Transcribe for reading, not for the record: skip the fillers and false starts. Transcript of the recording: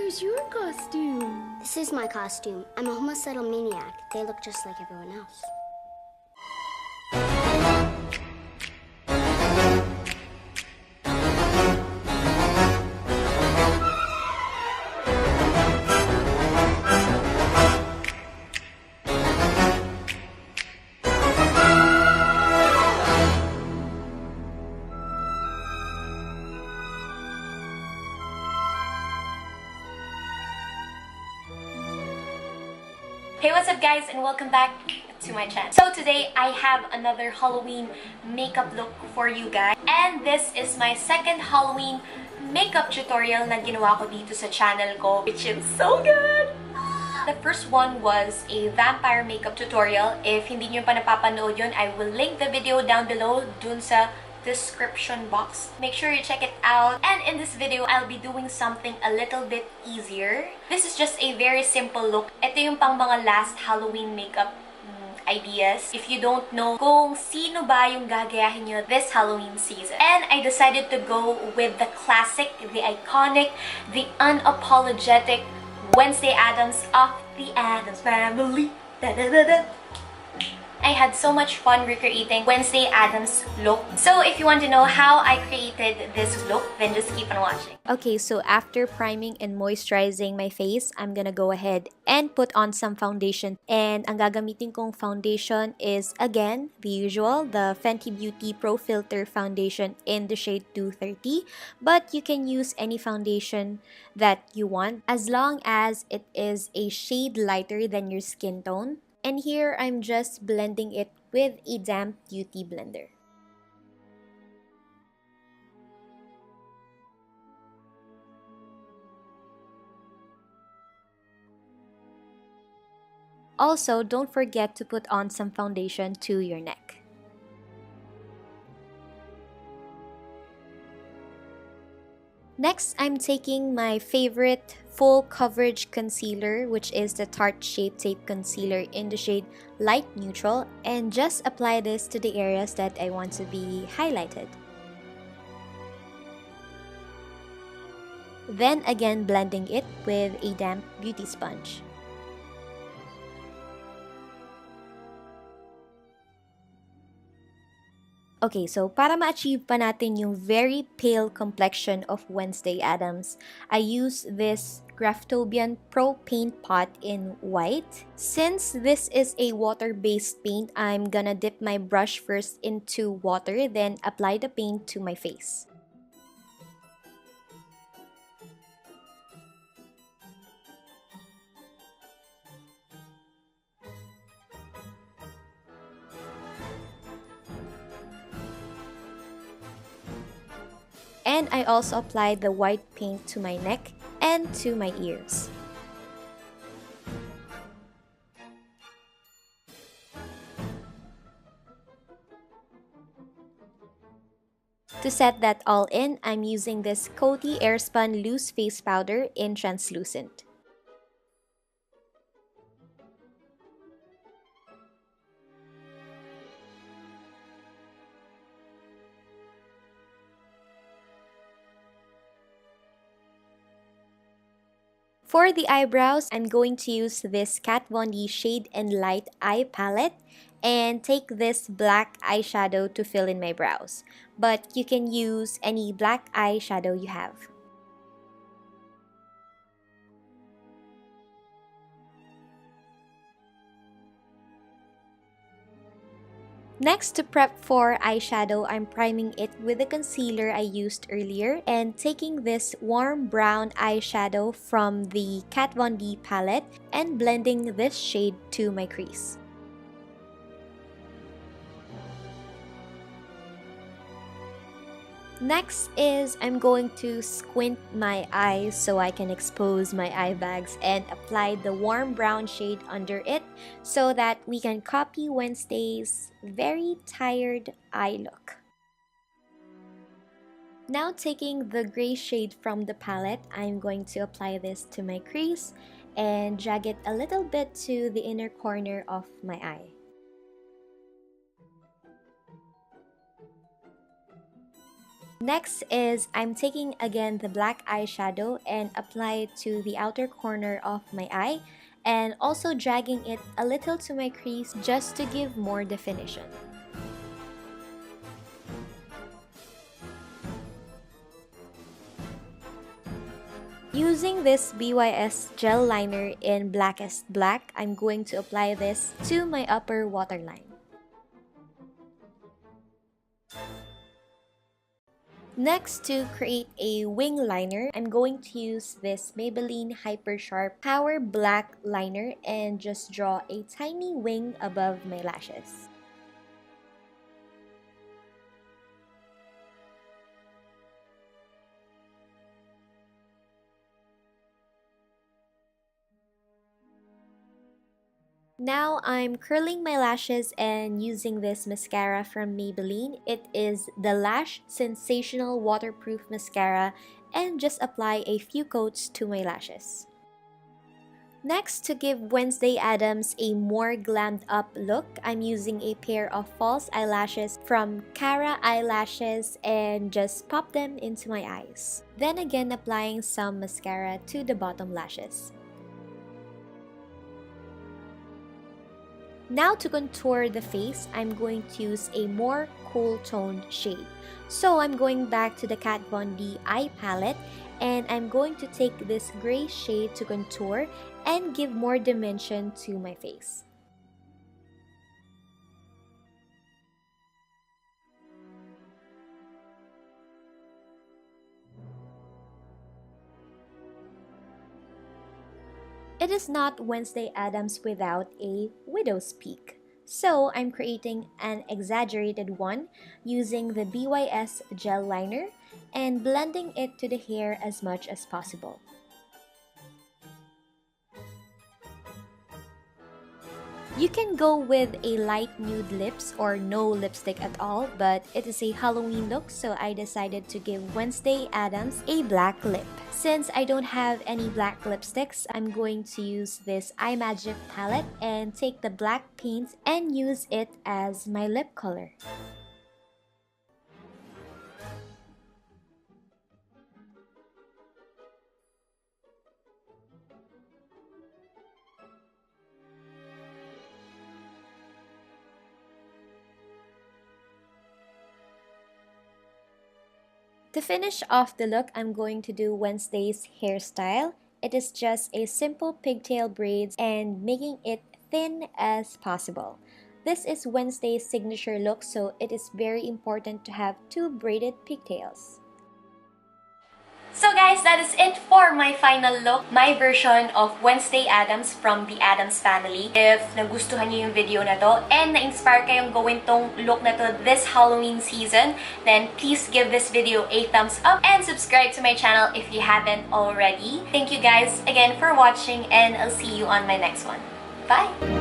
Where's your costume? This is my costume. I'm a homicidal maniac. They look just like everyone else. Hey, what's up guys, and welcome back to my channel. So today I have another Halloween makeup look for you guys, and this is my second Halloween makeup tutorial na ginawa ko dito sa channel ko, which is so good! The first one was a vampire makeup tutorial. If hindi nyo pa napapanood yun, I will link the video down below dun sa description box. Make sure you check it out. And in this video, I'll be doing something a little bit easier. This is just a very simple look. Ito yung pang mga last Halloween makeup ideas. If you don't know kung sino ba yung gagayahin nyo this Halloween season. And I decided to go with the classic, the iconic, the unapologetic Wednesday Addams of the Addams Family. Da -da -da -da. I had so much fun recreating Wednesday Addams look. So if you want to know how I created this look, then just keep on watching. Okay, so after priming and moisturizing my face, I'm gonna go ahead and put on some foundation. And ang gagamitin kong foundation is, again, the usual, the Fenty Beauty Pro Filter foundation in the shade 230. But you can use any foundation that you want as long as it is a shade lighter than your skin tone. And here, I'm just blending it with a damp beauty blender. Also, don't forget to put on some foundation to your neck. Next, I'm taking my favorite full coverage concealer, which is the Tarte Shape Tape Concealer in the shade Light Neutral, and just apply this to the areas that I want to be highlighted. Then again, blending it with a damp beauty sponge. Okay, so para ma-achieve pa natin yung very pale complexion of Wednesday Addams, I use this Graftobian Pro Paint Pot in white. Since this is a water-based paint, I'm gonna dip my brush first into water, then apply the paint to my face. And I also applied the white paint to my neck and to my ears. To set that all in, I'm using this Coty Airspun Loose Face Powder in translucent. For the eyebrows, I'm going to use this Kat Von D Shade and Light Eye Palette and take this black eyeshadow to fill in my brows. But you can use any black eyeshadow you have. Next, to prep for eyeshadow, I'm priming it with the concealer I used earlier and taking this warm brown eyeshadow from the Kat Von D palette and blending this shade to my crease. Next is I'm going to squint my eyes so I can expose my eye bags and apply the warm brown shade under it so that we can copy Wednesday's very tired eye look. Now taking the gray shade from the palette, I'm going to apply this to my crease and drag it a little bit to the inner corner of my eye. Next is I'm taking again the black eyeshadow and apply it to the outer corner of my eye and also dragging it a little to my crease just to give more definition. Using this BYS gel liner in Blackest Black, I'm going to apply this to my upper waterline. Next, to create a wing liner, I'm going to use this Maybelline Hyper Sharp Power Black Liner and just draw a tiny wing above my lashes. Now I'm curling my lashes and using this mascara from Maybelline. It is the Lash Sensational Waterproof Mascara and just apply a few coats to my lashes. Next, to give Wednesday Addams a more glammed up look, I'm using a pair of false eyelashes from Cara Eyelashes and just pop them into my eyes. Then again applying some mascara to the bottom lashes. Now to contour the face, I'm going to use a more cool toned shade. So I'm going back to the Kat Von D eye palette and I'm going to take this gray shade to contour and give more dimension to my face. It is not Wednesday Addams without a widow's peak. So I'm creating an exaggerated one using the BYS gel liner and blending it to the hair as much as possible. You can go with a light nude lips or no lipstick at all, but it is a Halloween look, so I decided to give Wednesday Addams a black lip. Since I don't have any black lipsticks, I'm going to use this iMagic palette and take the black paint and use it as my lip color. To finish off the look, I'm going to do Wednesday's hairstyle. It is just a simple pigtail braids and making it thin as possible. This is Wednesday's signature look, so it is very important to have two braided pigtails. So guys, that is it for my final look, my version of Wednesday Addams from the Addams Family. If nagustuhan niyo yung video na to and na-inspire kayong gawin tong look na to this Halloween season, then please give this video a thumbs up and subscribe to my channel if you haven't already. Thank you guys again for watching and I'll see you on my next one. Bye!